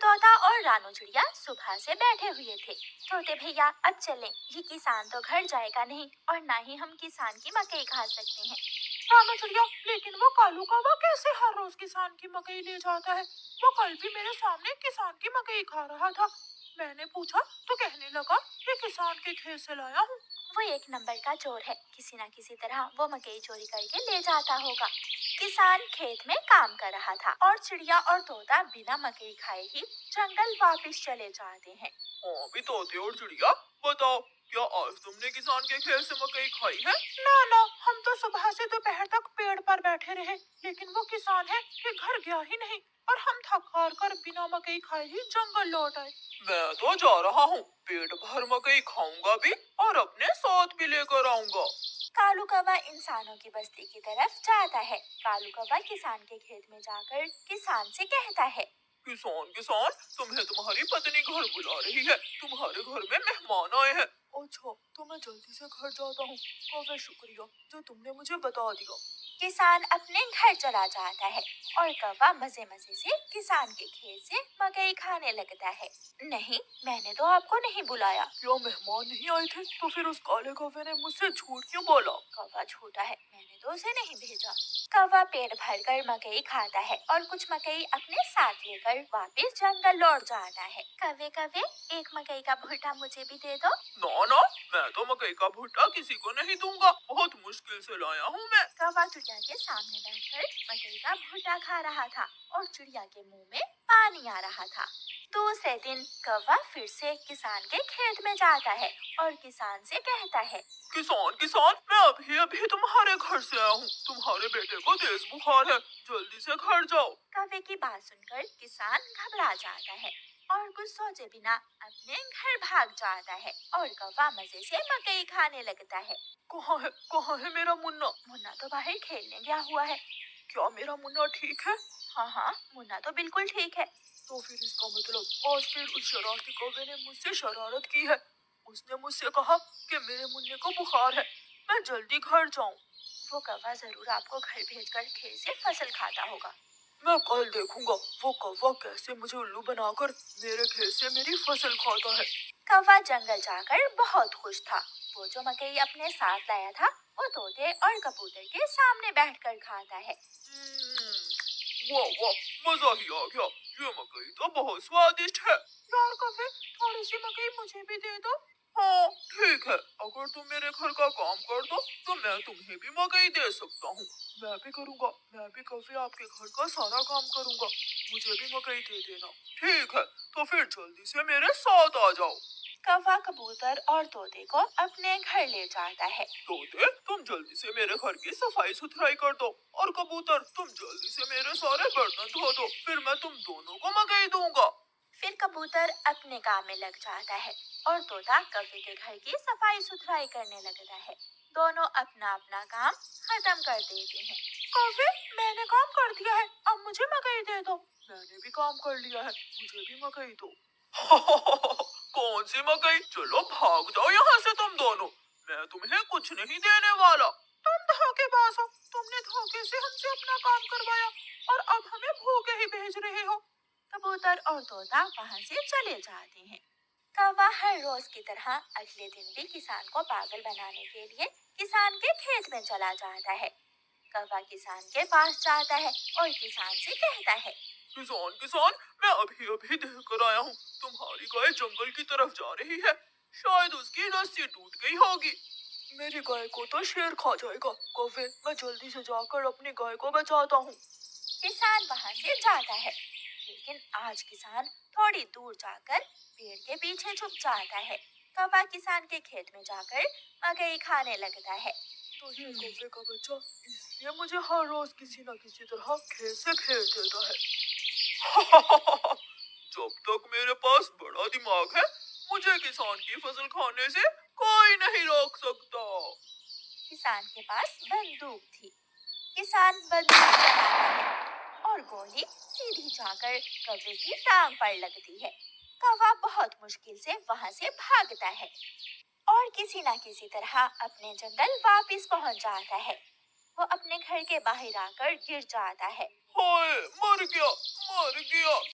तोता और रानू चिड़िया सुबह से बैठे हुए थे। तोते भैया अब चलें, ये किसान तो घर जाएगा नहीं और ना ही हम किसान की मकई खा सकते हैं। रानू चिड़िया, लेकिन वो कालू कौवा कैसे हर रोज किसान की मकई ले जाता है? वो कल भी मेरे सामने किसान की मकई खा रहा था। मैंने पूछा तो कहने लगा ये किसान के खेत से लाया हूँ। वो एक नंबर का चोर है, किसी न किसी तरह वो मकई चोरी करके ले जाता होगा। किसान खेत में काम कर रहा था और चिड़िया और तोता बिना मकई खाए ही जंगल वापस चले जाते हैं। हाँ भी तोते और चिड़िया, बताओ क्या आज तुमने किसान के खेत से मकई खाई है? ना ना, हम तो सुबह से दोपहर तक पेड़ पर बैठे रहे, लेकिन वो किसान है कि घर गया ही नहीं और हम थक हार कर बिना मकई खाए ही जंगल लौट आए। मैं तो जा रहा हूँ, पेट भर मकई खाऊंगा भी और अपने साथ भी लेकर आऊंगा। कालू कौवा इंसानों की बस्ती की तरफ जाता है। कालू कौवा किसान के खेत में जाकर किसान से कहता है, किसान किसान, तुम्हें तुम्हारी पत्नी घर बुला रही है, तुम्हारे घर में मेहमान आए हैं। अच्छा, तो मैं जल्दी से घर जाता हूँ। काफी शुक्रिया जो तुमने मुझे बता दिया। किसान अपने घर चला जाता है और कौवा मजे मजे से किसान के खेत से मकई खाने लगता है। नहीं, मैंने तो आपको नहीं बुलाया। क्या मेहमान नहीं आए थे? तो फिर उस काले कौवे ने मुझसे झूठ क्यों बोला? कौवा झूठा है, मैंने तो उसे नहीं भेजा। कौवा पेट भरकर मकई खाता है और कुछ मकई अपने साथ लेकर वापस जंगल लौट जाता है। कौवे कौवे, एक मकई का भुट्टा मुझे भी दे दो। ना ना, मैं तो मकई का भुट्टा किसी को नहीं दूंगा, बहुत मुश्किल से लाया हूँ मैं। कौवा चिड़िया के सामने बैठकर मकई का भुट्टा खा रहा था और चिड़िया के मुंह में पानी आ रहा था। दूसरे दिन कौवा फिर से किसान के खेत में जाता है और किसान से कहता है, किसान किसान, मैं अभी अभी तुम्हारे घर से आया हूँ, तुम्हारे बेटे को तेज बुखार है, जल्दी से घर जाओ। कौवे की बात सुनकर किसान घबरा जाता है और कुछ सोचे बिना अपने घर भाग जाता है और कौवा मजे से मकई खाने लगता है। कहाँ है मेरा मुन्ना? मुन्ना तो बाहर खेलने गया हुआ है। क्या मेरा मुन्ना ठीक है? हाँ हाँ, मुन्ना तो बिल्कुल ठीक है। तो फिर इसका मतलब आज फिर उस शरारती कौवे ने मुझसे शरारत की है। उसने मुझसे कहा कि मेरे मुन्ने को बुखार है, मैं जल्दी घर जाऊं। वो कौवा जरूर आपको घर भेजकर खेत से फसल खाता होगा। मैं कल देखूंगा वो कौवा कैसे मुझे उल्लू बनाकर मेरे खेत से मेरी फसल खाता है। कौवा जंगल जाकर बहुत खुश था। वो जो मकई अपने साथ लाया था वो तोते और कबूतर के सामने बैठकर खाता है। वाह वाह, मजा ही आ गया, ये मकई तो बहुत स्वादिष्ट है। यार कौवे, थोड़ी सी मकई मुझे भी दे दो। हाँ ठीक है, अगर तुम मेरे घर का काम कर दो तो मैं तुम्हें भी मकई दे सकता हूँ। मैं भी करूँगा, मैं भी कभी आपके घर का सारा काम करूँगा, मुझे भी मकई दे देना। ठीक है, तो फिर जल्दी से मेरे साथ आ जाओ। कौवा कबूतर और तोते को अपने घर ले जाता है। तोते, तुम जल्दी से मेरे घर की सफाई सुथराई कर दो और कबूतर तुम जल्दी से मेरे सारे बर्तन धो दो, फिर मैं तुम दोनों को मकई दूंगा। फिर कबूतर अपने काम में लग जाता है और तोता कौवे के घर की सफाई सुथराई करने लगता है। दोनों अपना अपना काम खत्म कर देते हैं। कौवे, मैंने काम कर दिया है, अब मुझे मकई दे दो। मैंने भी काम कर लिया है, मुझे भी मकई दो। कौन सी मकई? चलो भाग जाओ यहाँ से तुम दोनों, मैं तुम्हें कुछ नहीं देने वाला। तुम धोखेबाज हो, तुमने धोखे से हमसे अपना काम करवाया और अब हमें भूखे ही भेज रहे हो। कबूतर और तोता वहाँ से चले जाते हैं। कौवा हर रोज की तरह अगले दिन भी किसान को पागल बनाने के लिए किसान के खेत में चला जाता है। कौवा किसान के पास जाता है और किसान से कहता है, किसान किसान, मैं अभी अभी देख कर आया हूँ, तुम्हारी गाय जंगल की तरफ जा रही है, शायद उसकी रस्सी टूट गई होगी। मेरी गाय को तो शेर खा जाएगा। कौवे, मैं जल्दी से जाकर अपनी गाय को बचाता हूँ। किसान वहाँ से जाता है, लेकिन आज किसान थोड़ी दूर जाकर पेड़ के पीछे छुप जाता है। कौवा किसान के खेत में जाकर मकई खाने लगता है। तो ये कौवे का बच्चा इसलिए मुझे हर रोज किसी न किसी तरह खेत से खेल देता है। जब तक मेरे पास बड़ा दिमाग है, मुझे किसान की फसल खाने से कोई नहीं रोक सकता। किसान के पास बंदूक थी। किसान बंदूक चलाता है और गोली सीधी जाकर कौवे की टांग पर लगती है। कौवा बहुत मुश्किल से वहां से भागता है और किसी न किसी तरह अपने जंगल वापस पहुंच जाता है। वो अपने घर के बाहर आकर गिर जाता है। हाय, मर गया, मर गया।